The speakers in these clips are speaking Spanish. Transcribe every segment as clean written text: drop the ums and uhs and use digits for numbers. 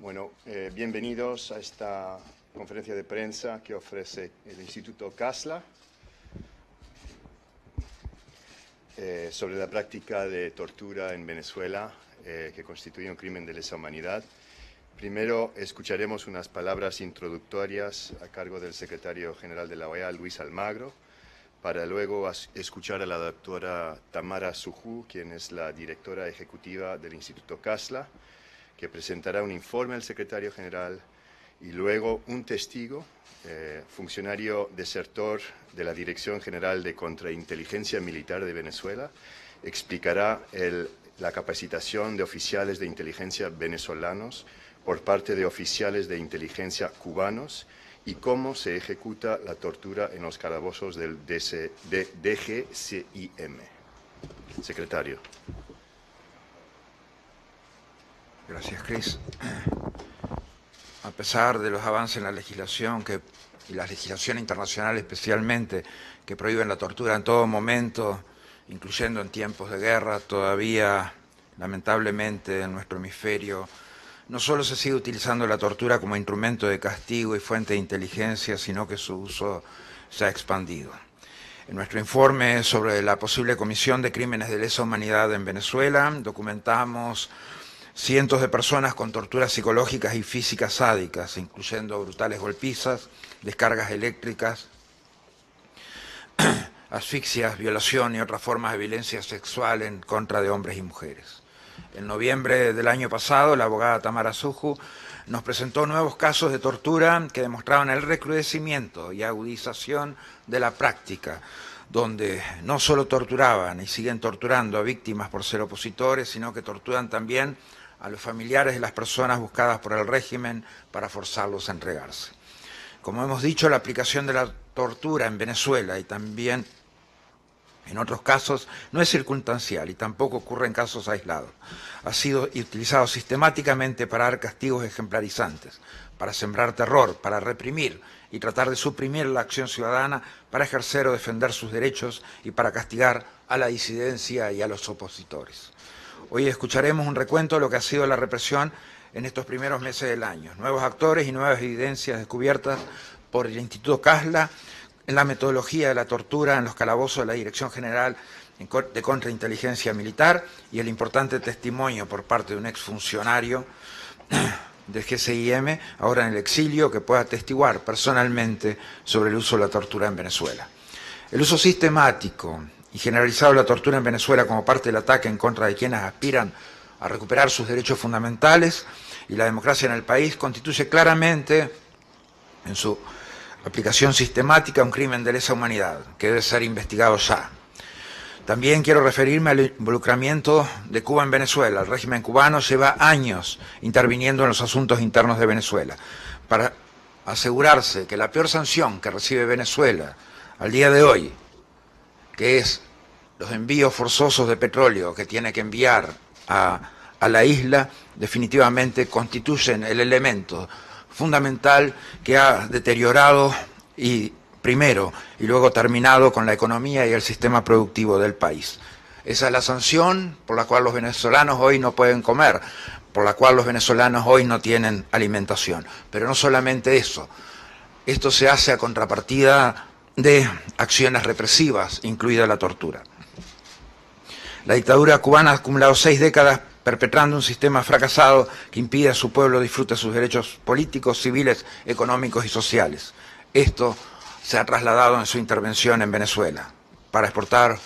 Bueno, bienvenidos a esta conferencia de prensa que ofrece el Instituto Casla sobre la práctica de tortura en Venezuela, que constituye un crimen de lesa humanidad. Primero escucharemos unas palabras introductorias a cargo del secretario general de la OEA, Luis Almagro, para luego escuchar a la doctora Tamara Sujú, quien es la directora ejecutiva del Instituto Casla, que presentará un informe al secretario general, y luego un testigo, funcionario desertor de la Dirección General de Contrainteligencia Militar de Venezuela, explicará la capacitación de oficiales de inteligencia venezolanos por parte de oficiales de inteligencia cubanos y cómo se ejecuta la tortura en los calabozos del DGCIM. Secretario. Gracias, Chris. A pesar de los avances en la legislación y la legislación internacional especialmente, que prohíben la tortura en todo momento, incluyendo en tiempos de guerra, todavía, lamentablemente, en nuestro hemisferio, no solo se sigue utilizando la tortura como instrumento de castigo y fuente de inteligencia, sino que su uso se ha expandido. En nuestro informe sobre la posible comisión de crímenes de lesa humanidad en Venezuela, documentamos cientos de personas con torturas psicológicas y físicas sádicas, incluyendo brutales golpizas, descargas eléctricas, asfixias, violación y otras formas de violencia sexual en contra de hombres y mujeres. En noviembre del año pasado, la abogada Tamara Sujú nos presentó nuevos casos de tortura que demostraban el recrudecimiento y agudización de la práctica, donde no solo torturaban y siguen torturando a víctimas por ser opositores, sino que torturan también a los familiares de las personas buscadas por el régimen para forzarlos a entregarse. Como hemos dicho, la aplicación de la tortura en Venezuela y también en otros casos no es circunstancial y tampoco ocurre en casos aislados. Ha sido utilizado sistemáticamente para dar castigos ejemplarizantes, para sembrar terror, para reprimir y tratar de suprimir la acción ciudadana, para ejercer o defender sus derechos y para castigar a la disidencia y a los opositores. Hoy escucharemos un recuento de lo que ha sido la represión en estos primeros meses del año, nuevos actores y nuevas evidencias descubiertas por el Instituto Casla en la metodología de la tortura en los calabozos de la Dirección General de Contrainteligencia Militar y el importante testimonio por parte de un exfuncionario del GCIM, ahora en el exilio, que pueda atestiguar personalmente sobre el uso de la tortura en Venezuela. El uso sistemático y generalizado de la tortura en Venezuela como parte del ataque en contra de quienes aspiran a recuperar sus derechos fundamentales y la democracia en el país constituye claramente, en su aplicación sistemática, un crimen de lesa humanidad que debe ser investigado ya. También quiero referirme al involucramiento de Cuba en Venezuela. El régimen cubano lleva años interviniendo en los asuntos internos de Venezuela para asegurarse que la peor sanción que recibe Venezuela al día de hoy, que es los envíos forzosos de petróleo que tiene que enviar a la isla, definitivamente constituyen el elemento fundamental que ha deteriorado primero y luego terminado con la economía y el sistema productivo del país. Esa es la sanción por la cual los venezolanos hoy no pueden comer, por la cual los venezolanos hoy no tienen alimentación. Pero no solamente eso, esto se hace a contrapartida de acciones represivas, incluida la tortura. La dictadura cubana ha acumulado 6 décadas perpetrando un sistema fracasado que impide a su pueblo disfrutar sus derechos políticos, civiles, económicos y sociales. Esto se ha trasladado en su intervención en Venezuela para exportar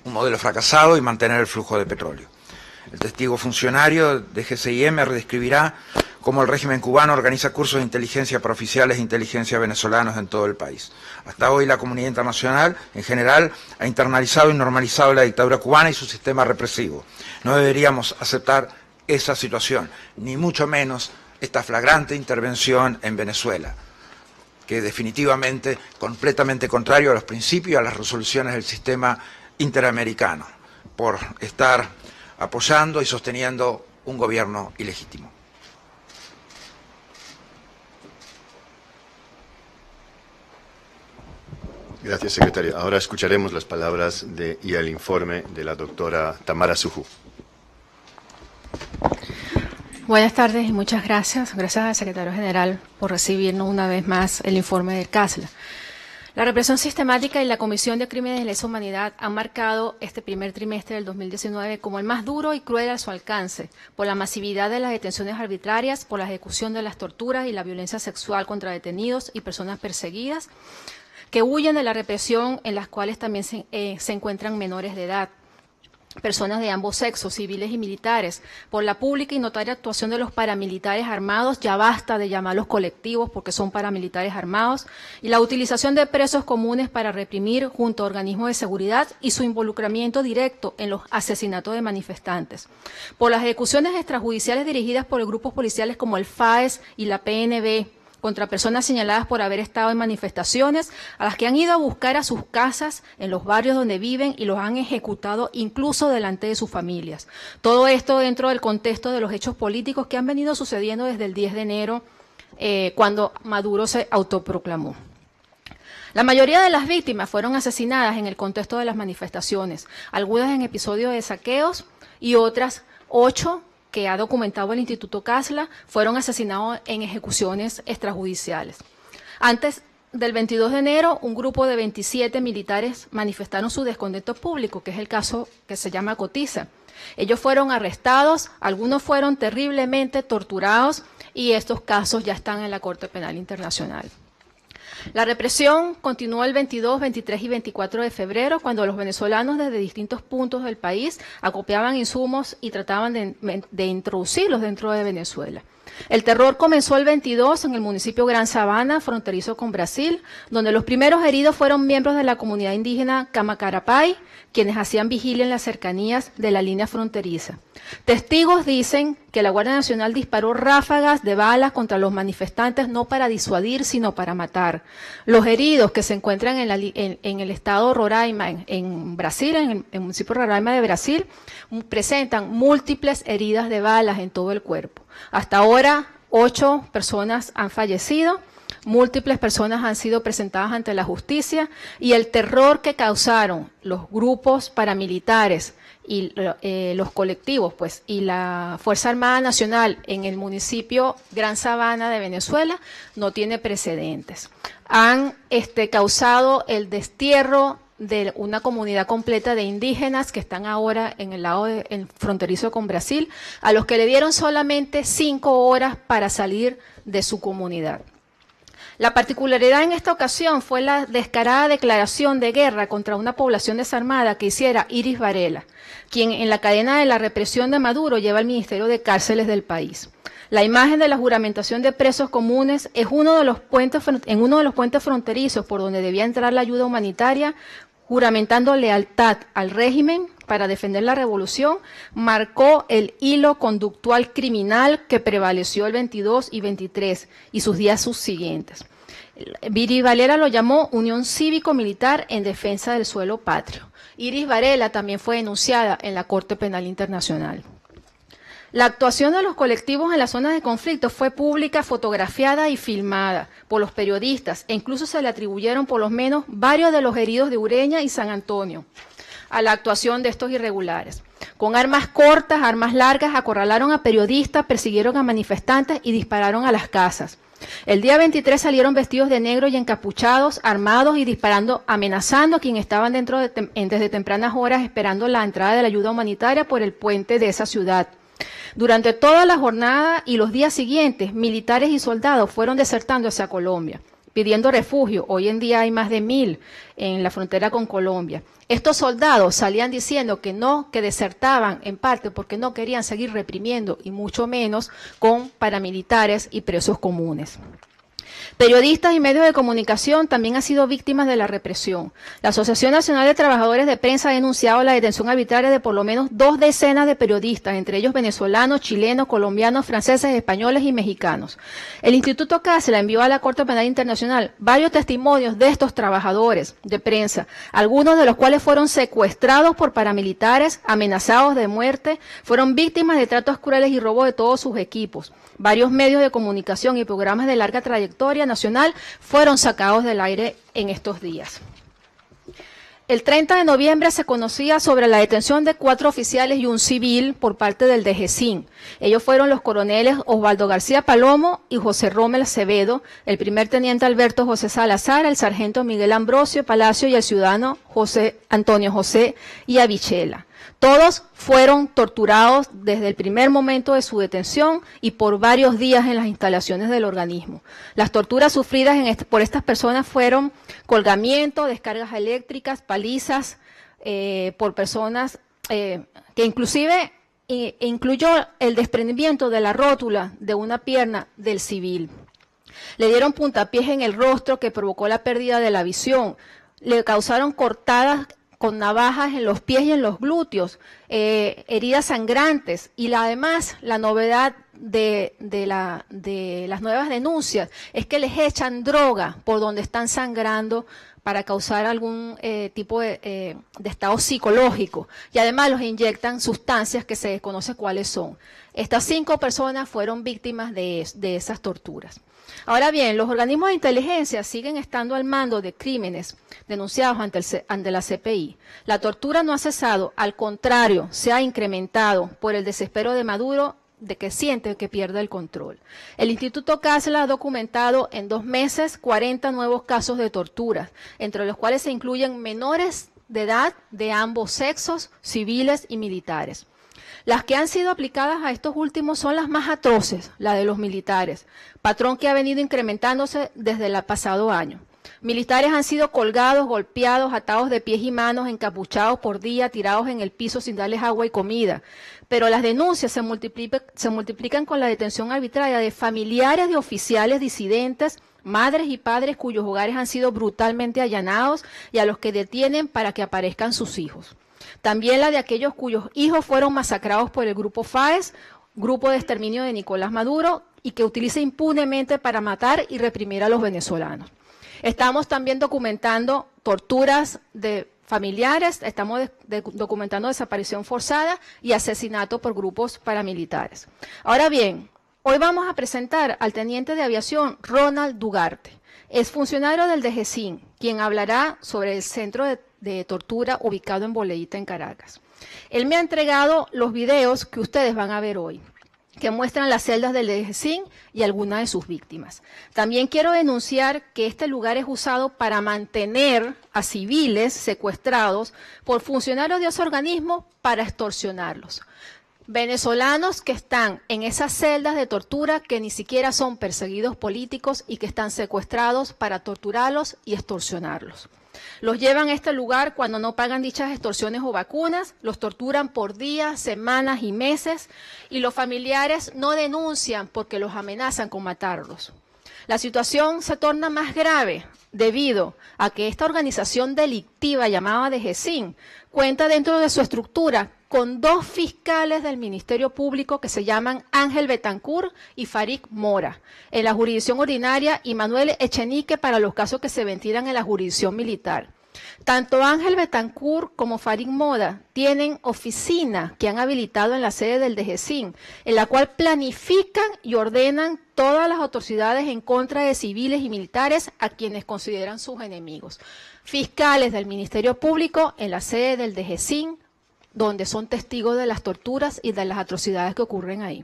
un modelo fracasado y mantener el flujo de petróleo. El testigo funcionario de GCIM redescribirá cómo el régimen cubano organiza cursos de inteligencia para oficiales de inteligencia venezolanos en todo el país. Hasta hoy la comunidad internacional, en general, ha internalizado y normalizado la dictadura cubana y su sistema represivo. No deberíamos aceptar esa situación, ni mucho menos esta flagrante intervención en Venezuela, que definitivamente completamente contrario a los principios y a las resoluciones del sistema interamericano, por estar apoyando y sosteniendo un gobierno ilegítimo. Gracias, secretario. Ahora escucharemos las palabras y el informe de la doctora Tamara Sujú. Buenas tardes y muchas gracias. Gracias al secretario general por recibirnos una vez más el informe del CASLA. La represión sistemática y la Comisión de Crímenes de Lesa Humanidad han marcado este primer trimestre del 2019 como el más duro y cruel a su alcance, por la masividad de las detenciones arbitrarias, por la ejecución de las torturas y la violencia sexual contra detenidos y personas perseguidas, que huyen de la represión, en las cuales también se encuentran menores de edad, personas de ambos sexos, civiles y militares, por la pública y notoria actuación de los paramilitares armados, ya basta de llamarlos colectivos porque son paramilitares armados, y la utilización de presos comunes para reprimir junto a organismos de seguridad y su involucramiento directo en los asesinatos de manifestantes, por las ejecuciones extrajudiciales dirigidas por grupos policiales como el FAES y la PNB, contra personas señaladas por haber estado en manifestaciones, a las que han ido a buscar a sus casas, en los barrios donde viven, y los han ejecutado incluso delante de sus familias. Todo esto dentro del contexto de los hechos políticos que han venido sucediendo desde el 10 de enero, cuando Maduro se autoproclamó. La mayoría de las víctimas fueron asesinadas en el contexto de las manifestaciones, algunas en episodios de saqueos y otras 8 que ha documentado el Instituto CASLA, fueron asesinados en ejecuciones extrajudiciales. Antes del 22 de enero, un grupo de 27 militares manifestaron su descontento público, que es el caso que se llama Cotiza. Ellos fueron arrestados, algunos fueron terriblemente torturados y estos casos ya están en la Corte Penal Internacional. La represión continuó el 22, 23 y 24 de febrero, cuando los venezolanos desde distintos puntos del país acopiaban insumos y trataban de introducirlos dentro de Venezuela. El terror comenzó el 22 en el municipio Gran Sabana, fronterizo con Brasil, donde los primeros heridos fueron miembros de la comunidad indígena Camacarapay, quienes hacían vigilia en las cercanías de la línea fronteriza. Testigos dicen que la Guardia Nacional disparó ráfagas de balas contra los manifestantes no para disuadir, sino para matar. Los heridos que se encuentran en el estado Roraima, en Brasil, en el municipio Roraima de Brasil, presentan múltiples heridas de balas en todo el cuerpo. Hasta ahora, 8 personas han fallecido, múltiples personas han sido presentadas ante la justicia, y el terror que causaron los grupos paramilitares y los colectivos, pues, y la Fuerza Armada Nacional en el municipio Gran Sabana de Venezuela no tiene precedentes. Han causado el destierro de una comunidad completa de indígenas que están ahora en el lado fronterizo con Brasil, a los que le dieron solamente 5 horas para salir de su comunidad. La particularidad en esta ocasión fue la descarada declaración de guerra contra una población desarmada que hiciera Iris Varela, quien en la cadena de la represión de Maduro lleva el Ministerio de Cárceles del país. La imagen de la juramentación de presos comunes es en uno de los puentes fronterizos por donde debía entrar la ayuda humanitaria, juramentando lealtad al régimen para defender la revolución, marcó el hilo conductual criminal que prevaleció el 22 y 23 y sus días subsiguientes. Iris Varela lo llamó Unión Cívico-Militar en Defensa del Suelo Patrio. Iris Varela también fue denunciada en la Corte Penal Internacional. La actuación de los colectivos en las zonas de conflicto fue pública, fotografiada y filmada por los periodistas, e incluso se le atribuyeron por lo menos varios de los heridos de Ureña y San Antonio a la actuación de estos irregulares. Con armas cortas, armas largas, acorralaron a periodistas, persiguieron a manifestantes y dispararon a las casas. El día 23 salieron vestidos de negro y encapuchados, armados y disparando, amenazando a quienes estaban desde tempranas horas esperando la entrada de la ayuda humanitaria por el puente de esa ciudad. Durante toda la jornada y los días siguientes, militares y soldados fueron desertando hacia Colombia, pidiendo refugio. Hoy en día hay más de 1000 en la frontera con Colombia. Estos soldados salían diciendo que no, que desertaban en parte porque no querían seguir reprimiendo, y mucho menos con paramilitares y presos comunes. Periodistas y medios de comunicación también han sido víctimas de la represión. La Asociación Nacional de Trabajadores de Prensa ha denunciado la detención arbitraria de por lo menos 2 decenas de periodistas, entre ellos venezolanos, chilenos, colombianos, franceses, españoles y mexicanos. El Instituto CASLA envió a la Corte Penal Internacional varios testimonios de estos trabajadores de prensa, algunos de los cuales fueron secuestrados por paramilitares, amenazados de muerte, fueron víctimas de tratos crueles y robo de todos sus equipos. Varios medios de comunicación y programas de larga trayectoria nacional fueron sacados del aire en estos días. el 30 de noviembre se conocía sobre la detención de 4 oficiales y un civil por parte del DGCIN. Ellos fueron los coroneles Osvaldo García Palomo y José Rommel Acevedo, el primer teniente Alberto José Salazar, el sargento Miguel Ambrosio Palacio y el ciudadano Antonio José y Avichela. Todos fueron torturados desde el primer momento de su detención y por varios días en las instalaciones del organismo. Las torturas sufridas por estas personas fueron colgamiento, descargas eléctricas, palizas por personas que inclusive incluyó el desprendimiento de la rótula de una pierna del civil. Le dieron puntapiés en el rostro que provocó la pérdida de la visión. Le causaron cortadas con navajas en los pies y en los glúteos, heridas sangrantes, y además la novedad de las nuevas denuncias es que les echan droga por donde están sangrando para causar algún tipo de estado psicológico, y además los inyectan sustancias que se desconoce cuáles son. Estas 5 personas fueron víctimas de esas torturas. Ahora bien, los organismos de inteligencia siguen estando al mando de crímenes denunciados ante la CPI. La tortura no ha cesado, al contrario, se ha incrementado por el desespero de Maduro, de que siente que pierde el control. El Instituto Casla ha documentado en 2 meses 40 nuevos casos de tortura, entre los cuales se incluyen menores de edad de ambos sexos, civiles y militares. Las que han sido aplicadas a estos últimos son las más atroces, la de los militares, patrón que ha venido incrementándose desde el pasado año. Militares han sido colgados, golpeados, atados de pies y manos, encapuchados por día, tirados en el piso sin darles agua y comida. Pero las denuncias se multiplican con la detención arbitraria de familiares de oficiales disidentes, madres y padres cuyos hogares han sido brutalmente allanados y a los que detienen para que aparezcan sus hijos. También la de aquellos cuyos hijos fueron masacrados por el Grupo FAES, grupo de exterminio de Nicolás Maduro, y que utiliza impunemente para matar y reprimir a los venezolanos. Estamos también documentando torturas de familiares, estamos documentando desaparición forzada y asesinato por grupos paramilitares. Ahora bien, hoy vamos a presentar al teniente de aviación Ronald Dugarte. Es funcionario del DGCIN, quien hablará sobre el centro de tortura ubicado en Boleíta, en Caracas. Él me ha entregado los videos que ustedes van a ver hoy, que muestran las celdas del DGCIN y algunas de sus víctimas. También quiero denunciar que este lugar es usado para mantener a civiles secuestrados por funcionarios de ese organismo para extorsionarlos. Venezolanos que están en esas celdas de tortura, que ni siquiera son perseguidos políticos y que están secuestrados para torturarlos y extorsionarlos. Los llevan a este lugar cuando no pagan dichas extorsiones o vacunas, los torturan por días, semanas y meses, y los familiares no denuncian porque los amenazan con matarlos. La situación se torna más grave debido a que esta organización delictiva llamada DGCIN cuenta dentro de su estructura con 2 fiscales del Ministerio Público que se llaman Ángel Betancourt y Farik Mora en la jurisdicción ordinaria y Manuel Echenique para los casos que se ventilan en la jurisdicción militar. Tanto Ángel Betancourt como Farik Mora tienen oficina que han habilitado en la sede del DGCIN, en la cual planifican y ordenan todas las atrocidades en contra de civiles y militares a quienes consideran sus enemigos. Fiscales del Ministerio Público en la sede del DGCIN, donde son testigos de las torturas y de las atrocidades que ocurren ahí.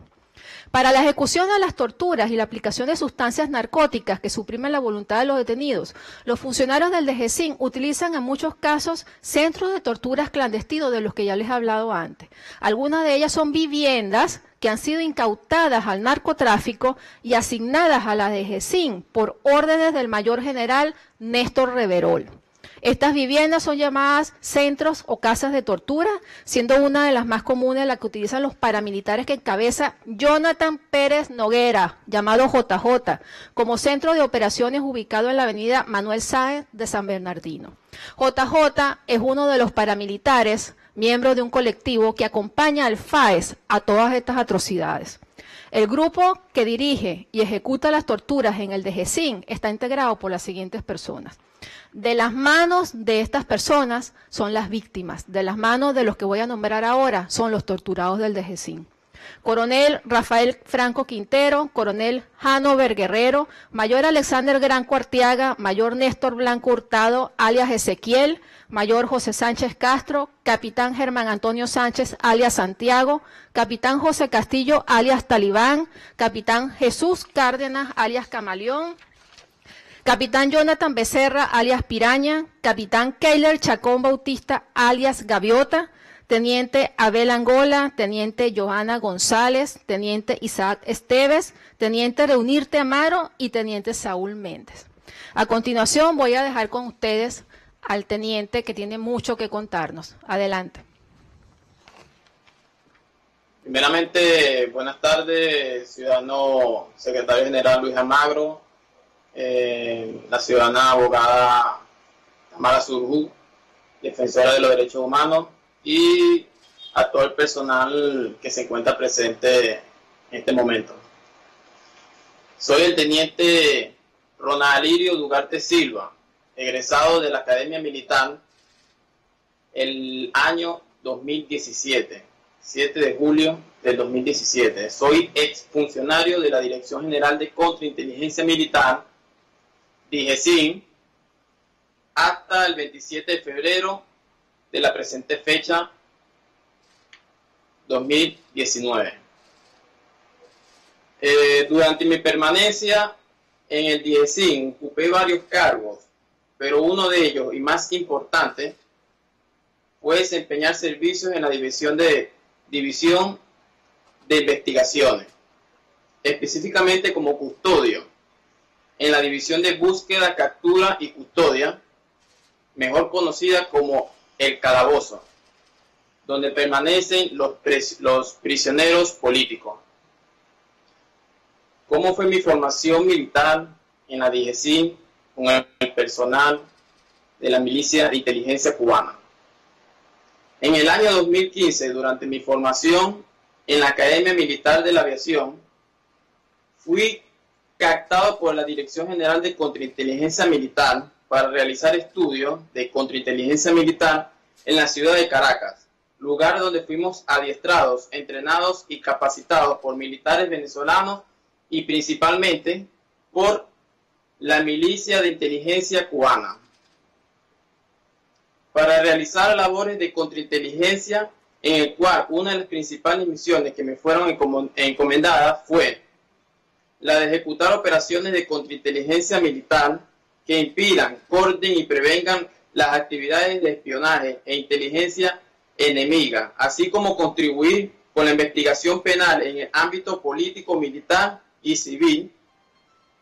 Para la ejecución de las torturas y la aplicación de sustancias narcóticas que suprimen la voluntad de los detenidos, los funcionarios del DGCIN utilizan en muchos casos centros de torturas clandestinos de los que ya les he hablado antes. Algunas de ellas son viviendas que han sido incautadas al narcotráfico y asignadas a la DGCIN por órdenes del mayor general Néstor Reverol. Estas viviendas son llamadas centros o casas de tortura, siendo una de las más comunes la que utilizan los paramilitares que encabeza Jonathan Pérez Noguera, llamado JJ, como centro de operaciones ubicado en la avenida Manuel Sáenz de San Bernardino. JJ es uno de los paramilitares, miembro de un colectivo que acompaña al FAES a todas estas atrocidades. El grupo que dirige y ejecuta las torturas en el DGCIN está integrado por las siguientes personas. De las manos de estas personas son las víctimas, de las manos de los que voy a nombrar ahora son los torturados del DGCIN. Coronel Rafael Franco Quintero, Coronel Hanover Guerrero, Mayor Alexander Granco Arteaga, Mayor Néstor Blanco Hurtado, alias Ezequiel, Mayor José Sánchez Castro, Capitán Germán Antonio Sánchez, alias Santiago, Capitán José Castillo, alias Talibán, Capitán Jesús Cárdenas, alias Camaleón, Capitán Jonathan Becerra, alias Piraña, Capitán Keiler Chacón Bautista, alias Gaviota, Teniente Abel Angola, Teniente Johanna González, Teniente Isaac Esteves, Teniente Reunirte Amaro y Teniente Saúl Méndez. A continuación voy a dejar con ustedes al teniente que tiene mucho que contarnos. Adelante. Primeramente, buenas tardes, ciudadano secretario general Luis Almagro, la ciudadana abogada Tamara Azurjú, defensora de los derechos humanos, y a todo el personal que se encuentra presente en este momento. Soy el teniente Ronald Alirio Dugarte Silva, egresado de la Academia Militar el año 2017, 7 de julio del 2017. Soy exfuncionario de la Dirección General de Contrainteligencia Militar, DIGESIM, hasta el 27 de febrero de la presente fecha 2019. Durante mi permanencia en el DIGESIM ocupé varios cargos, pero uno de ellos, y más importante, fue desempeñar servicios en la División de Investigaciones, específicamente como custodio, en la División de Búsqueda, Captura y Custodia, mejor conocida como el Calabozo, donde permanecen los prisioneros políticos. ¿Cómo fue mi formación militar en la DIGESIM con el personal de la Milicia de Inteligencia Cubana? En el año 2015, durante mi formación en la Academia Militar de la Aviación, fui captado por la Dirección General de Contrainteligencia Militar para realizar estudios de contrainteligencia militar en la ciudad de Caracas, lugar donde fuimos adiestrados, entrenados y capacitados por militares venezolanos y principalmente por la Milicia de Inteligencia Cubana, para realizar labores de contrainteligencia, en el cual una de las principales misiones que me fueron encomendadas fue la de ejecutar operaciones de contrainteligencia militar que impidan, coordinen y prevengan las actividades de espionaje e inteligencia enemiga, así como contribuir con la investigación penal en el ámbito político, militar y civil,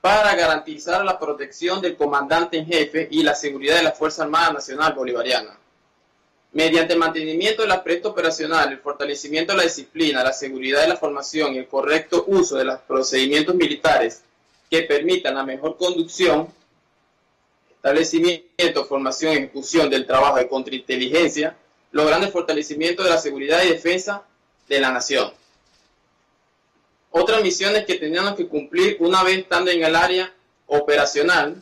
para garantizar la protección del comandante en jefe y la seguridad de la Fuerza Armada Nacional Bolivariana. Mediante el mantenimiento del aspecto operacional, el fortalecimiento de la disciplina, la seguridad de la formación y el correcto uso de los procedimientos militares que permitan la mejor conducción, establecimiento, formación y ejecución del trabajo de contrainteligencia, logrando el fortalecimiento de la seguridad y defensa de la nación. Otras misiones que teníamos que cumplir una vez estando en el área operacional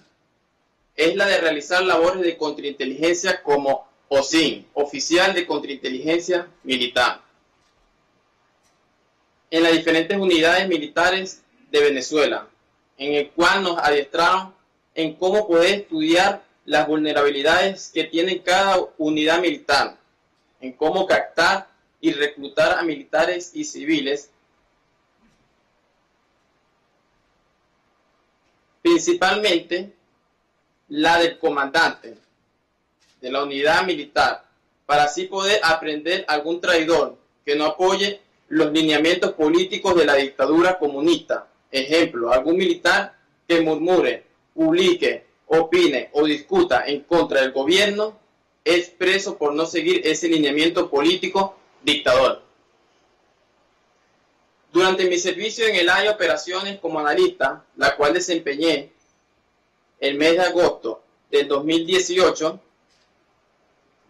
es la de realizar labores de contrainteligencia como OSIN, Oficial de Contrainteligencia Militar, en las diferentes unidades militares de Venezuela, en el cual nos adiestraron en cómo poder estudiar las vulnerabilidades que tiene cada unidad militar, en cómo captar y reclutar a militares y civiles, principalmente la del comandante de la unidad militar, para así poder aprender algún traidor que no apoye los lineamientos políticos de la dictadura comunista. Ejemplo, algún militar que murmure, publique, opine o discuta en contra del gobierno es preso por no seguir ese lineamiento político dictador. Durante mi servicio en el área de operaciones como analista, la cual desempeñé el mes de agosto del 2018,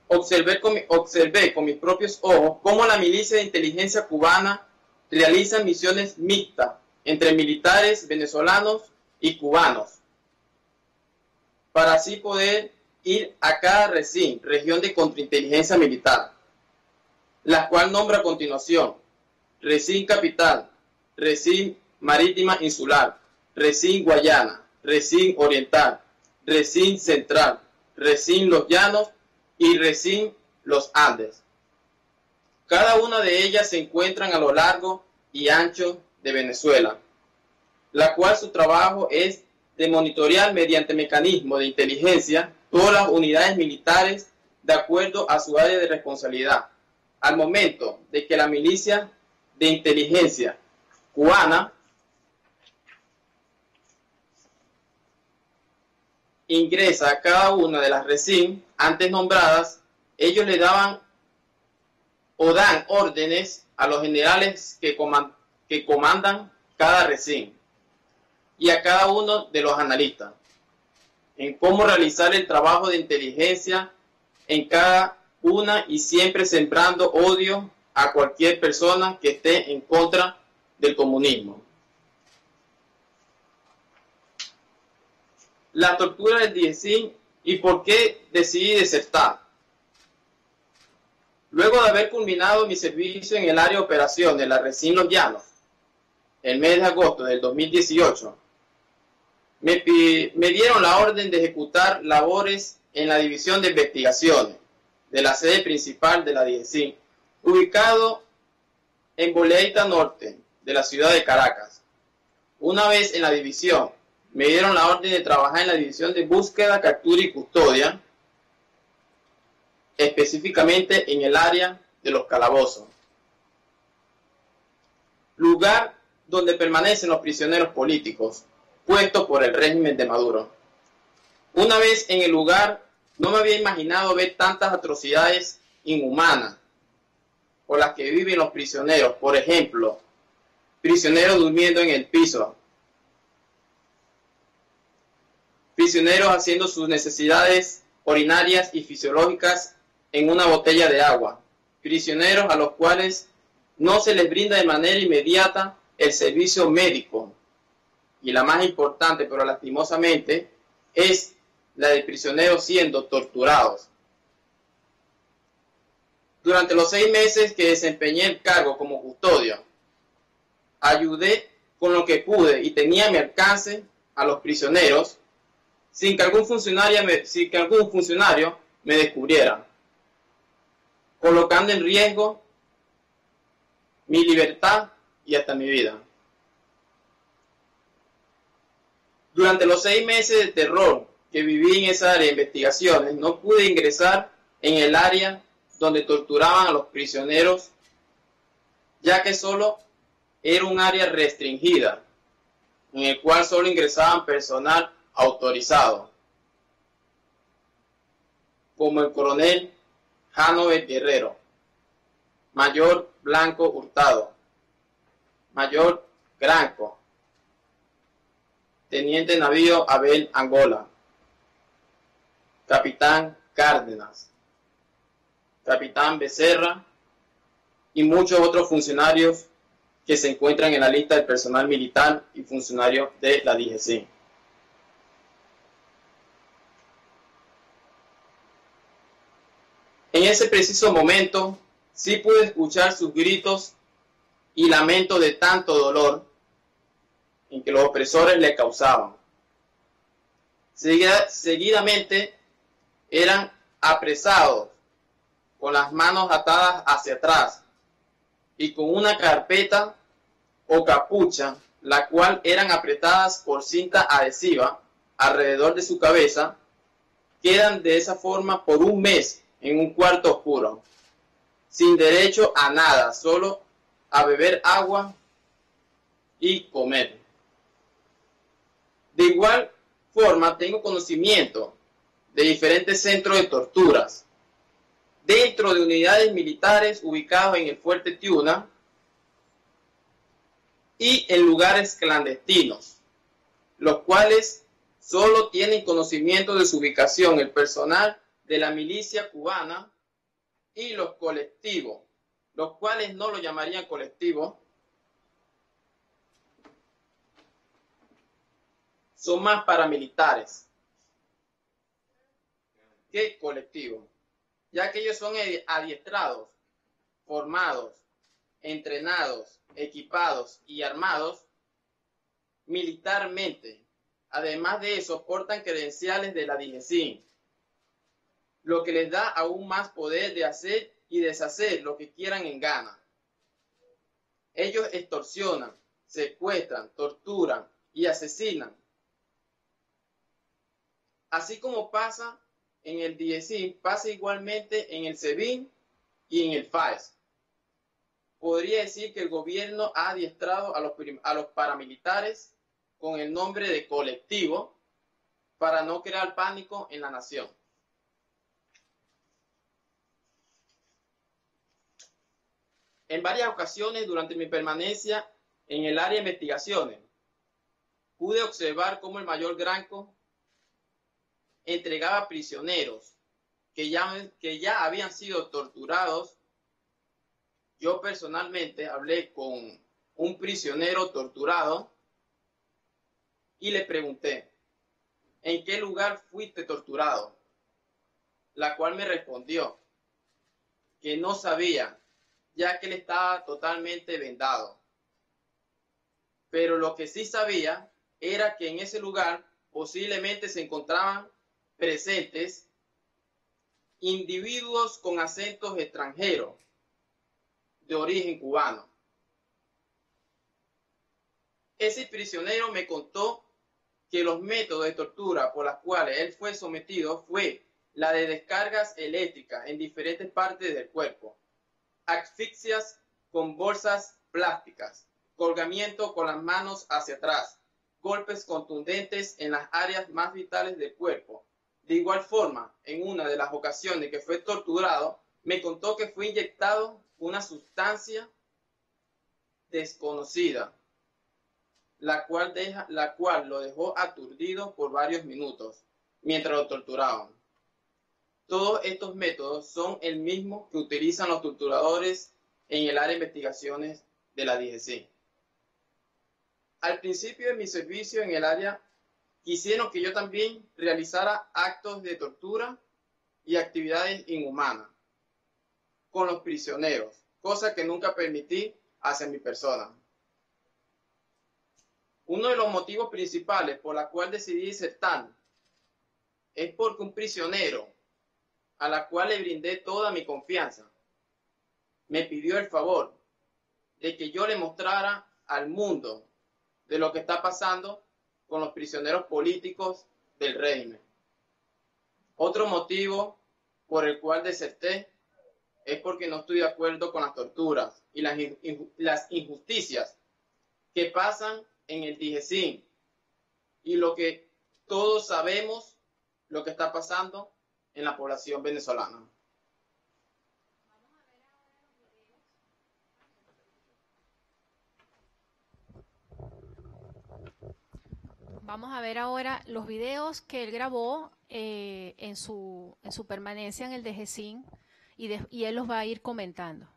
observé con mis propios ojos cómo la Milicia de Inteligencia Cubana realiza misiones mixtas entre militares venezolanos y cubanos, para así poder ir a cada región de contrainteligencia militar, la cual nombro a continuación: Recín Capital, Recín Marítima Insular, Recín Guayana, Recín Oriental, Recín Central, Recín Los Llanos y Recín Los Andes. Cada una de ellas se encuentran a lo largo y ancho de Venezuela, la cual su trabajo es de monitorear mediante mecanismos de inteligencia todas las unidades militares de acuerdo a su área de responsabilidad. Al momento de que la milicia de inteligencia cubana ingresa a cada una de las RECIN antes nombradas, ellos le daban o dan órdenes a los generales que comandan cada RECIN y a cada uno de los analistas en cómo realizar el trabajo de inteligencia en cada una y siempre sembrando odio a cualquier persona que esté en contra del comunismo. La tortura del DIESIN y por qué decidí desertar. Luego de haber culminado mi servicio en el área de operación de la RECIN Los Llanos, el mes de agosto del 2018, me dieron la orden de ejecutar labores en la División de Investigaciones de la sede principal de la DIESIN, ubicado en Boleita Norte de la ciudad de Caracas. Una vez en la división, me dieron la orden de trabajar en la División de Búsqueda, Captura y Custodia, específicamente en el área de los calabozos, lugar donde permanecen los prisioneros políticos puestos por el régimen de Maduro. Una vez en el lugar, no me había imaginado ver tantas atrocidades inhumanas por las que viven los prisioneros. Por ejemplo, prisioneros durmiendo en el piso, prisioneros haciendo sus necesidades urinarias y fisiológicas en una botella de agua, prisioneros a los cuales no se les brinda de manera inmediata el servicio médico. Y la más importante, pero lastimosamente, es la de prisioneros siendo torturados. Durante los 6 meses que desempeñé el cargo como custodio, ayudé con lo que pude y tenía a mi alcance a los prisioneros sin que algún funcionario me descubriera, colocando en riesgo mi libertad y hasta mi vida. Durante los 6 meses de terror que viví en esa área de investigaciones, no pude ingresar en el área donde torturaban a los prisioneros, ya que solo era un área restringida, en el cual solo ingresaban personal autorizado, como el coronel Hanover Guerrero, mayor Blanco Hurtado, mayor Granco, teniente navío Abel Angola, capitán Cárdenas, capitán Becerra y muchos otros funcionarios que se encuentran en la lista del personal militar y funcionarios de la DGC. En ese preciso momento, sí pude escuchar sus gritos y lamentos de tanto dolor en que los opresores le causaban. Seguidamente eran apresados con las manos atadas hacia atrás y con una carpeta o capucha, la cual eran apretadas por cinta adhesiva alrededor de su cabeza. Quedan de esa forma por un mes en un cuarto oscuro, sin derecho a nada, solo a beber agua y comer. De igual forma, tengo conocimiento de diferentes centros de torturas dentro de unidades militares ubicados en el Fuerte Tiuna y en lugares clandestinos, los cuales solo tienen conocimiento de su ubicación el personal de la milicia cubana y los colectivos, los cuales no lo llamarían colectivos, son más paramilitares que colectivos, ya que ellos son adiestrados, formados entrenados, equipados y armados militarmente. Además de eso, portan credenciales de la DIGESIN, lo que les da aún más poder de hacer y deshacer lo que quieran en gana. Ellos extorsionan, secuestran, torturan y asesinan. Así como pasa en el DIGESIN, pasa igualmente en el SEBIN y en el FAES. Podría decir que el gobierno ha adiestrado a los paramilitares con el nombre de colectivo para no crear pánico en la nación. En varias ocasiones durante mi permanencia en el área de investigaciones, pude observar cómo el mayor Granco entregaba prisioneros que ya habían sido torturados. Yo personalmente hablé con un prisionero torturado y le pregunté, ¿en qué lugar fuiste torturado? La cual me respondió que no sabía, ya que él estaba totalmente vendado. Pero lo que sí sabía era que en ese lugar posiblemente se encontraban presentes individuos con acentos extranjeros de origen cubano. Ese prisionero me contó que los métodos de tortura por los cuales él fue sometido fue la de descargas eléctricas en diferentes partes del cuerpo, asfixias con bolsas plásticas, colgamiento con las manos hacia atrás, golpes contundentes en las áreas más vitales del cuerpo. De igual forma, en una de las ocasiones que fue torturado, me contó que fue inyectado una sustancia desconocida, la cual lo dejó aturdido por varios minutos mientras lo torturaban. Todos estos métodos son el mismo que utilizan los torturadores en el área de investigaciones de la DIGESIN. Al principio de mi servicio en el área, quisieron que yo también realizara actos de tortura y actividades inhumanas con los prisioneros, cosa que nunca permití hacia mi persona. Uno de los motivos principales por la cual decidí disertar es porque un prisionero, a la cual le brindé toda mi confianza, me pidió el favor de que yo le mostrara al mundo de lo que está pasando con los prisioneros políticos del régimen. Otro motivo por el cual deserté es porque no estoy de acuerdo con las torturas y las injusticias que pasan en el DIGESIN y lo que todos sabemos lo que está pasando en la población venezolana. Vamos a ver ahora los videos que él grabó en su permanencia en el DIGESIN y él los va a ir comentando.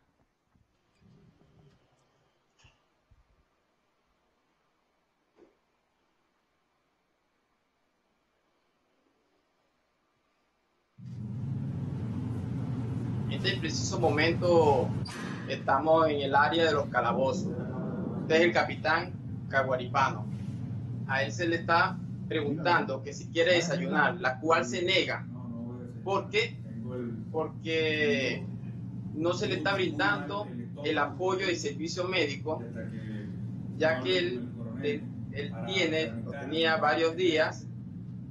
En este preciso momento estamos en el área de los calabozos. Este es el capitán Caguaripano. A él se le está preguntando que si quiere desayunar, la cual se nega. ¿Por qué? Porque no se le está brindando el apoyo y servicio médico, ya que él tenía varios días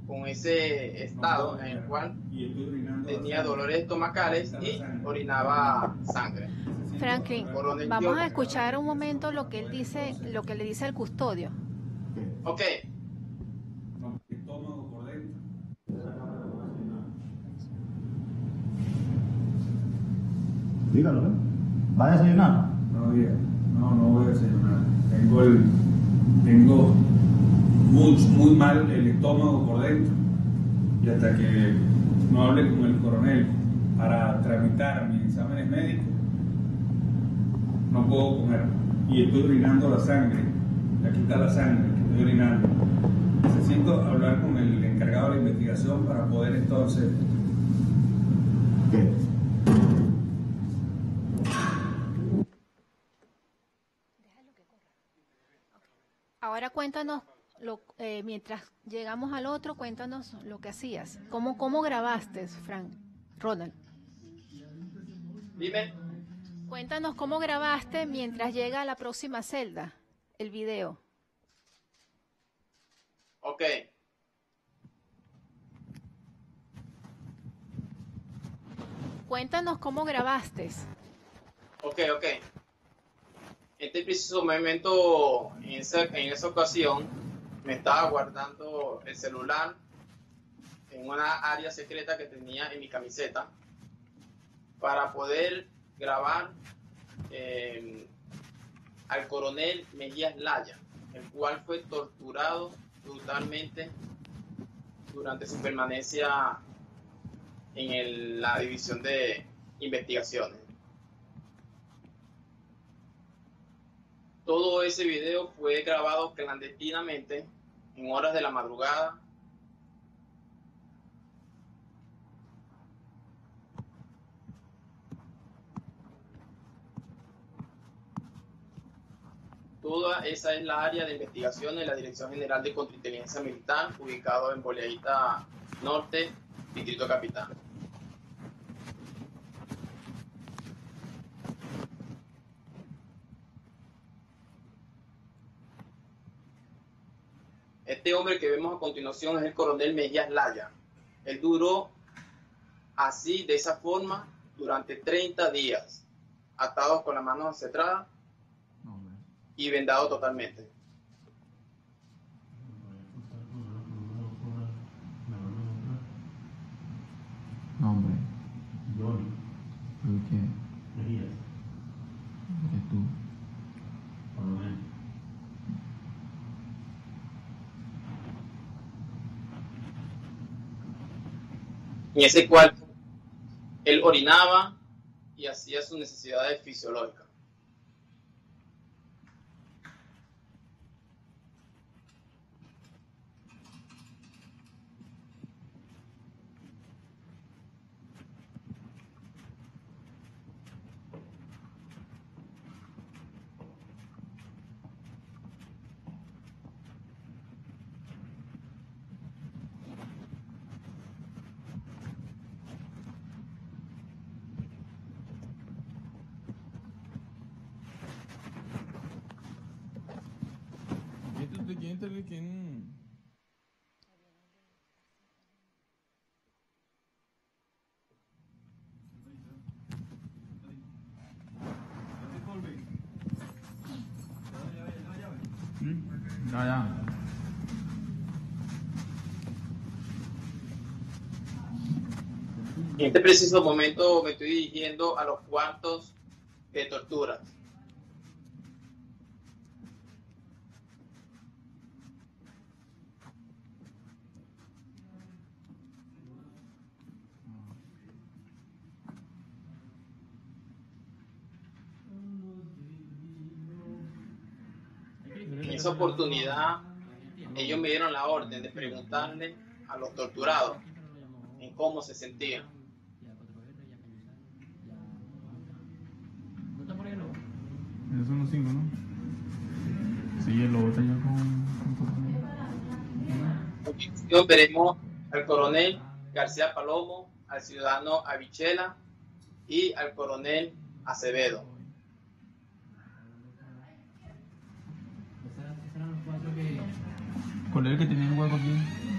con ese estado en el cual tenía dolores estomacales y orinaba sangre. Franklin, vamos a escuchar un momento lo que él dice, lo que le dice al custodio. Ok. Estómago por dentro. Dígalo, ¿eh? ¿Va a desayunar? No, no voy a desayunar. Tengo muy mal el estómago por dentro. Y hasta que no hable con el coronel para tramitar mis exámenes médicos, no puedo comer. Y estoy orinando la sangre. Aquí está la sangre que estoy orinando. Necesito hablar con el encargado de la investigación para poder entonces... ¿Qué? cuéntanos, mientras llegamos al otro, cuéntanos lo que hacías. ¿Cómo grabaste, Ronald? Dime. Cuéntanos cómo grabaste mientras llega a la próxima celda, el video. Ok. Cuéntanos cómo grabaste. Ok. En este preciso momento, en esa ocasión, me estaba guardando el celular en una área secreta que tenía en mi camiseta para poder grabar al coronel Mejías Laya, el cual fue torturado brutalmente durante su permanencia en la división de investigaciones. Todo ese video fue grabado clandestinamente en horas de la madrugada. Toda esa es la área de investigación de la Dirección General de Contrainteligencia Militar, ubicado en Boleadita Norte, Distrito Capital. Este hombre que vemos a continuación es el coronel Mejías Laya. Él duró así, de esa forma, durante 30 días, atados con las manos acetradas y vendado totalmente. Nombre. Johnny. ¿Por qué? Mejías. ¿Eres tú? Coronel. En ese cual él orinaba y hacía sus necesidades fisiológicas. ¿Quién? Ya. En este preciso momento me estoy dirigiendo a los cuartos de tortura. En esa oportunidad, ellos me dieron la orden de preguntarle a los torturados en cómo se sentían. Esos son los 5, ¿no? Sí, el otro ya con A continuación veremos al coronel García Palomo, al ciudadano Avichela y al coronel Acevedo. ¿Cuál es el que tenía el hueco aquí?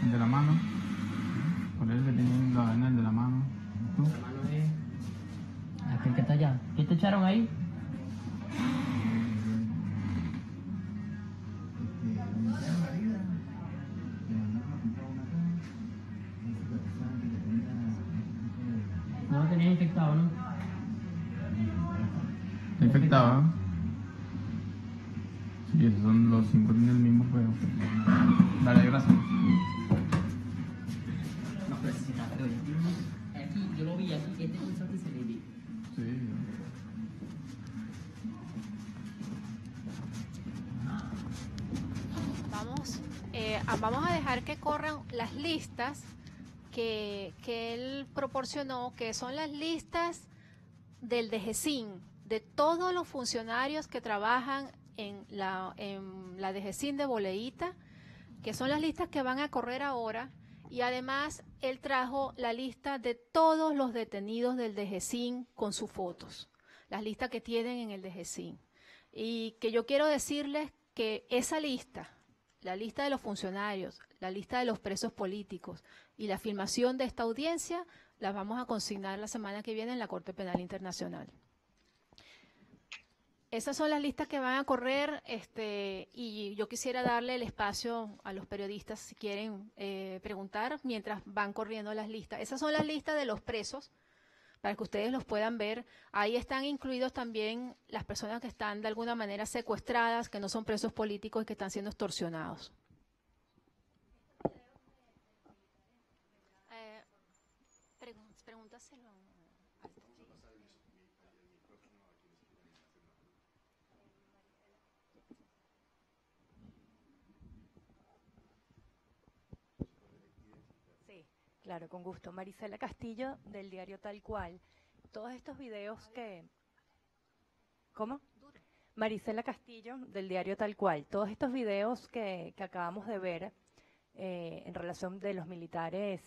El de la mano. ¿Cuál es el que tiene la vaina, el de la mano? ¿Tú? La mano es aquel que está allá. ¿Qué te echaron ahí? No lo tenías infectado, ¿no? ¿Está infectado? Sí, esos son los 5 tienen el mismo juego. Dale, gracias. No, pero si está feo. Aquí, yo lo vi aquí, este pulso aquí se le vi. Sí. Vamos a dejar que corran las listas que él proporcionó, que son las listas del DGCIN, de todos los funcionarios que trabajan en la DGCIN de Boleíta, que son las listas que van a correr ahora, y además él trajo la lista de todos los detenidos del DGCIN con sus fotos, las listas que tienen en el DGCIN. Y que yo quiero decirles que esa lista, la lista de los funcionarios, la lista de los presos políticos y la filmación de esta audiencia, las vamos a consignar la semana que viene en la Corte Penal Internacional. Esas son las listas que van a correr, y yo quisiera darle el espacio a los periodistas si quieren preguntar mientras van corriendo las listas. Esas son las listas de los presos, para que ustedes los puedan ver. Ahí están incluidos también las personas que están de alguna manera secuestradas, que no son presos políticos y que están siendo extorsionados. Pregúntaselo. Sí, claro, con gusto. Marisela Castillo, del diario Tal Cual. Todos estos videos que... ¿Cómo? Marisela Castillo, del diario Tal Cual. Todos estos videos que acabamos de ver en relación de los militares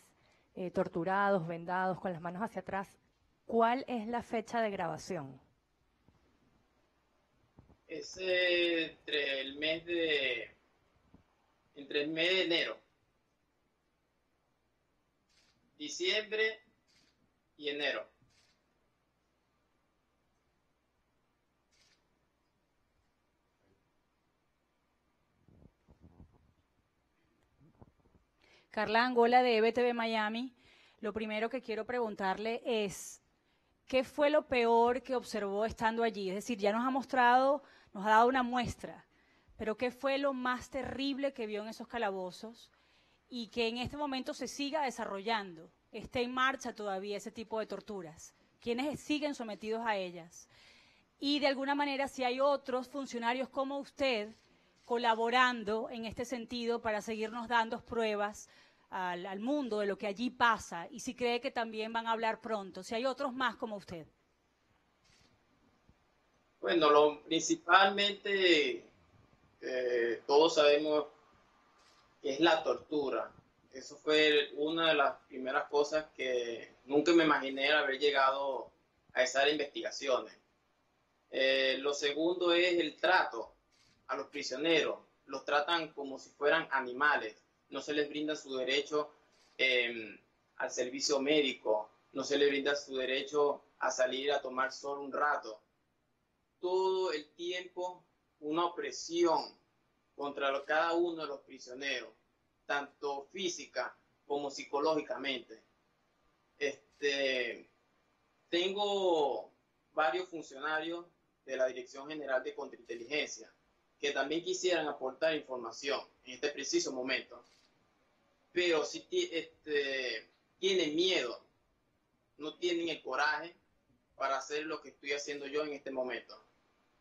torturados, vendados, con las manos hacia atrás, ¿cuál es la fecha de grabación? Es entre el mes de enero, diciembre y enero. Carla Angola, de EBTV Miami. Lo primero que quiero preguntarle es, ¿qué fue lo peor que observó estando allí? Es decir, ya nos ha mostrado, nos ha dado una muestra, pero ¿qué fue lo más terrible que vio en esos calabozos y que en este momento se siga desarrollando? ¿Está en marcha todavía ese tipo de torturas? ¿Quiénes siguen sometidos a ellas? Y de alguna manera, si hay otros funcionarios como usted colaborando en este sentido para seguirnos dando pruebas al mundo de lo que allí pasa, y si cree que también van a hablar pronto, si hay otros más como usted. Bueno, principalmente todos sabemos que es la tortura. Eso fue una de las primeras cosas que nunca me imaginé haber llegado a esas investigaciones. Lo segundo es el trato a los prisioneros. Los tratan como si fueran animales. No se les brinda su derecho al servicio médico, no se les brinda su derecho a salir a tomar sol un rato. Todo el tiempo una opresión contra cada uno de los prisioneros, tanto física como psicológicamente. Tengo varios funcionarios de la Dirección General de Contrainteligencia que también quisieran aportar información en este preciso momento, pero si tienen miedo, no tienen el coraje para hacer lo que estoy haciendo yo en este momento.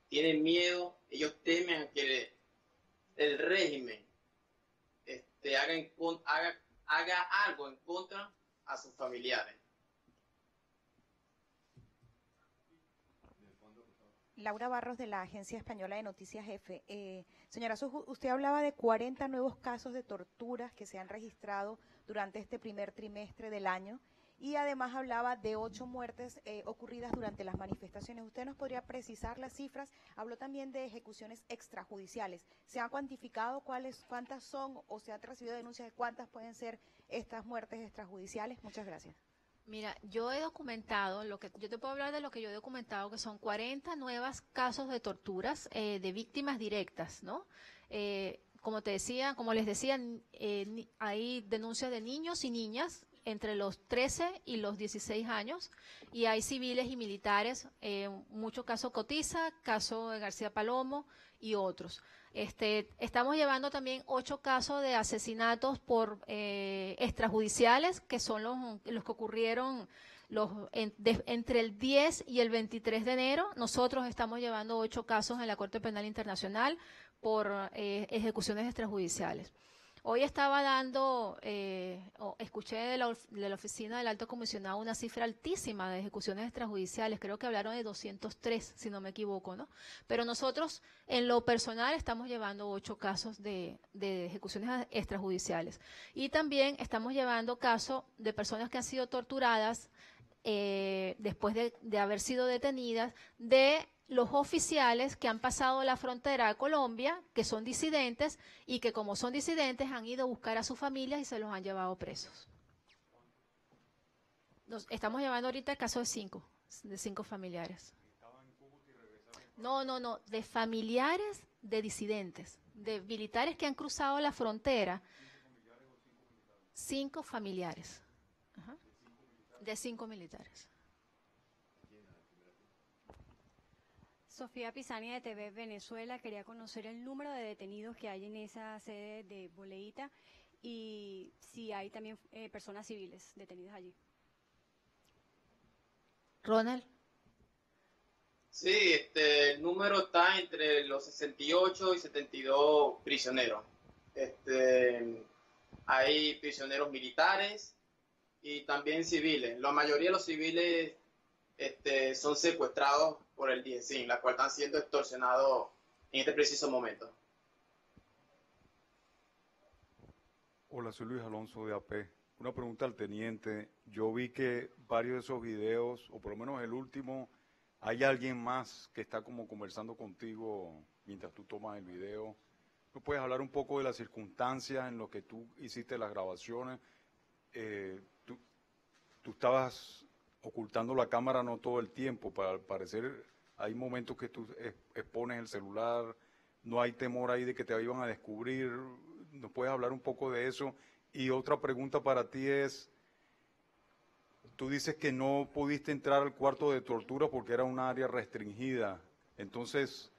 Tienen miedo, ellos temen a que el régimen haga algo en contra a sus familiares. Laura Barros, de la Agencia Española de Noticias EFE. Señora Suju, usted hablaba de 40 nuevos casos de torturas que se han registrado durante este primer trimestre del año, y además hablaba de 8 muertes ocurridas durante las manifestaciones. ¿Usted nos podría precisar las cifras? Habló también de ejecuciones extrajudiciales. ¿Se ha cuantificado cuántas son, o se han recibido denuncias de cuántas pueden ser estas muertes extrajudiciales? Muchas gracias. Mira, yo he documentado, yo te puedo hablar de lo que yo he documentado, que son 40 nuevos casos de torturas de víctimas directas, ¿no? Como les decía, hay denuncias de niños y niñas entre los 13 y los 16 años, y hay civiles y militares, mucho caso Cotiza, caso de García Palomo y otros. Estamos llevando también 8 casos de asesinatos por extrajudiciales, que son los que ocurrieron entre el 10 y el 23 de enero. Nosotros estamos llevando 8 casos en la Corte Penal Internacional por ejecuciones extrajudiciales. Hoy estaba dando, escuché de la oficina del Alto Comisionado una cifra altísima de ejecuciones extrajudiciales, creo que hablaron de 203, si no me equivoco, ¿no? Pero nosotros, en lo personal, estamos llevando 8 casos de ejecuciones extrajudiciales. Y también estamos llevando casos de personas que han sido torturadas después de haber sido detenidas, de los oficiales que han pasado la frontera a Colombia, que son disidentes y que como son disidentes han ido a buscar a sus familias y se los han llevado presos. Estamos llevando ahorita el caso de 5 familiares. No, de familiares de disidentes, de militares que han cruzado la frontera. 5 familiares. Ajá. De 5 militares. Sofía Pisani de TV Venezuela, quería conocer el número de detenidos que hay en esa sede de Boleíta y si hay también personas civiles detenidas allí. Ronald. Sí, el número está entre los 68 y 72 prisioneros. Hay prisioneros militares y también civiles. La mayoría de los civiles son secuestrados por el DIESIN, la cual están siendo extorsionados en este preciso momento. Hola, soy Luis Alonso de AP. Una pregunta al teniente. Yo vi que varios de esos videos, o por lo menos el último, hay alguien más que está como conversando contigo mientras tú tomas el video. ¿Me puedes hablar un poco de las circunstancias en lo que tú hiciste las grabaciones? Tú estabas ocultando la cámara no todo el tiempo, para parecer, hay momentos que tú expones el celular, no hay temor ahí de que te iban a descubrir. ¿Nos puedes hablar un poco de eso? Y otra pregunta para ti es, tú dices que no pudiste entrar al cuarto de tortura porque era un área restringida, entonces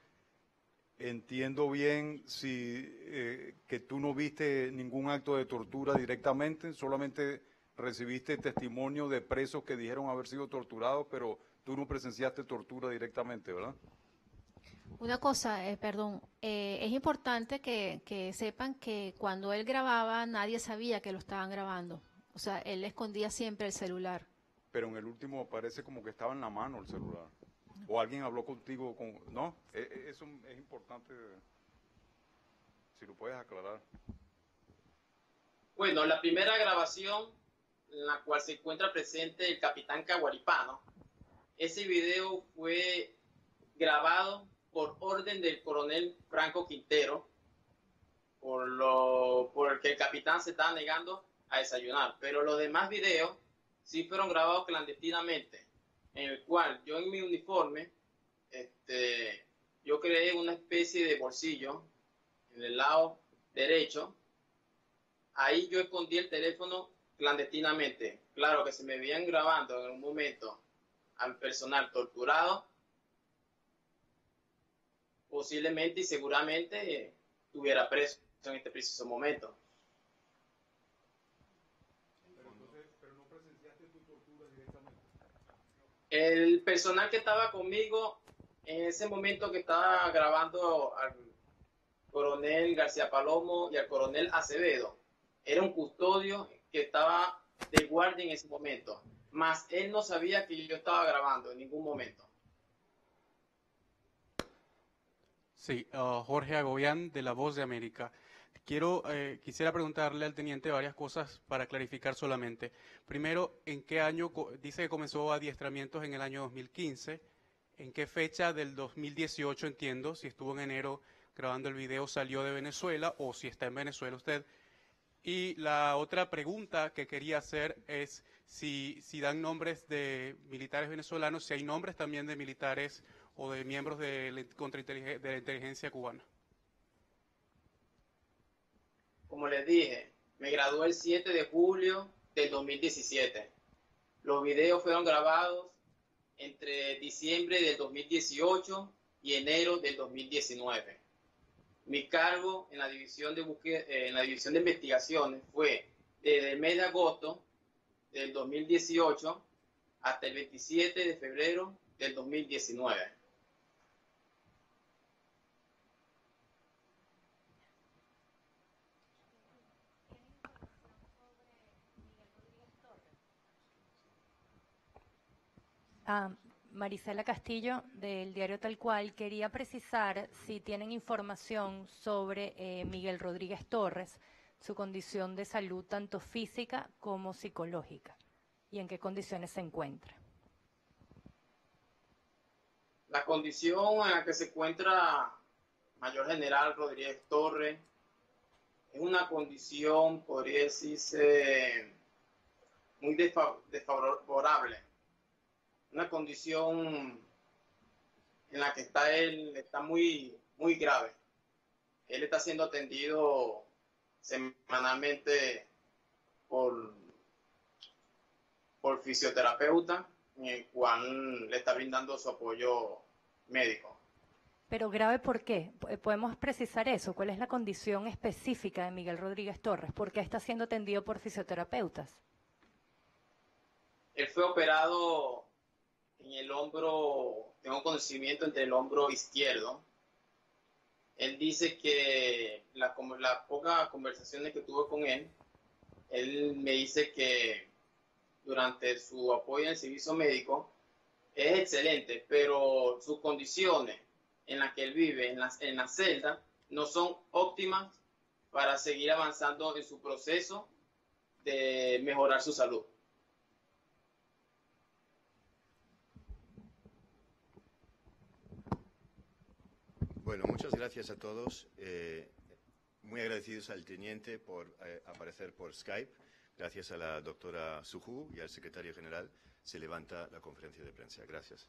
entiendo bien que tú no viste ningún acto de tortura directamente, solamente recibiste testimonio de presos que dijeron haber sido torturados, pero tú no presenciaste tortura directamente, ¿verdad? Una cosa, perdón, es importante que sepan que cuando él grababa nadie sabía que lo estaban grabando. O sea, él escondía siempre el celular. Pero en el último parece como que estaba en la mano el celular. O alguien habló contigo, ¿no? Eso es importante, si lo puedes aclarar. Bueno, la primera grabación en la cual se encuentra presente el capitán Caguaripano, ese video fue grabado por orden del coronel Franco Quintero, por el que el capitán se estaba negando a desayunar. Pero los demás videos sí fueron grabados clandestinamente, en el cual yo en mi uniforme, yo creé una especie de bolsillo en el lado derecho. Ahí yo escondí el teléfono clandestinamente. Claro que se me veían grabando en un momento al personal torturado, posiblemente y seguramente estuviera preso en este preciso momento. Pero no presenciaste tu tortura directamente. El personal que estaba conmigo en ese momento que estaba grabando al coronel García Palomo y al coronel Acevedo, era un custodio que estaba de guardia en ese momento, mas él no sabía que yo estaba grabando en ningún momento. Sí, Jorge Agobián de La Voz de América. Quisiera preguntarle al teniente varias cosas para clarificar solamente. Primero, ¿en qué año dice que comenzó adiestramientos en el año 2015? ¿En qué fecha del 2018, entiendo, si estuvo en enero grabando el video, salió de Venezuela o si está en Venezuela usted? Y la otra pregunta que quería hacer es si dan nombres de militares venezolanos, si hay nombres también de militares o de miembros de la inteligencia cubana. Como les dije, me gradué el 7 de julio del 2017. Los videos fueron grabados entre diciembre del 2018 y enero del 2019. Mi cargo en la división de investigaciones fue desde el mes de agosto del 2018 hasta el 27 de febrero del 2019. Marisela Castillo, del diario Tal Cual, quería precisar si tienen información sobre Miguel Rodríguez Torres, su condición de salud tanto física como psicológica, y en qué condiciones se encuentra. La condición en la que se encuentra Mayor General Rodríguez Torres es una condición, podría decirse, muy desfavorable. Una condición en la que está él, está muy grave. Él está siendo atendido semanalmente por fisioterapeuta, en el cual le está brindando su apoyo médico. Pero grave, ¿por qué? ¿Podemos precisar eso? ¿Cuál es la condición específica de Miguel Rodríguez Torres? ¿Por qué está siendo atendido por fisioterapeutas? Él fue operado en el hombro, tengo conocimiento, entre el hombro izquierdo. Él dice que las pocas conversaciones que tuve con él me dice que durante su apoyo en el servicio médico es excelente, pero sus condiciones en las que él vive, en la celda, no son óptimas para seguir avanzando en su proceso de mejorar su salud. Bueno, muchas gracias a todos. Muy agradecidos al teniente por aparecer por Skype. Gracias a la doctora Suju y al secretario general. Se levanta la conferencia de prensa. Gracias.